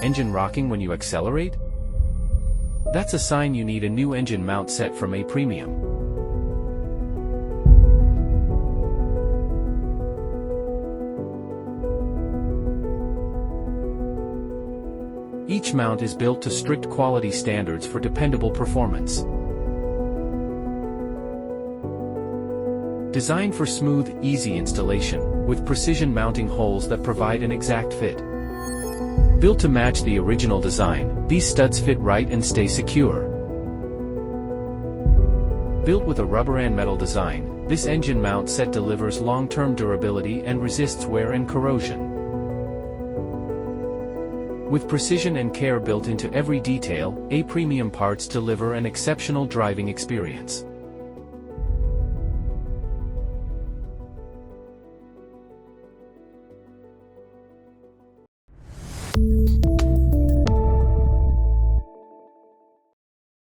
Engine rocking when you accelerate? That's a sign you need a new engine mount set from A Premium. Each mount is built to strict quality standards for dependable performance. Designed for smooth, easy installation, with precision mounting holes that provide an exact fit. Built to match the original design, these studs fit right and stay secure. Built with a rubber and metal design, this engine mount set delivers long-term durability and resists wear and corrosion. With precision and care built into every detail, A Premium parts deliver an exceptional driving experience.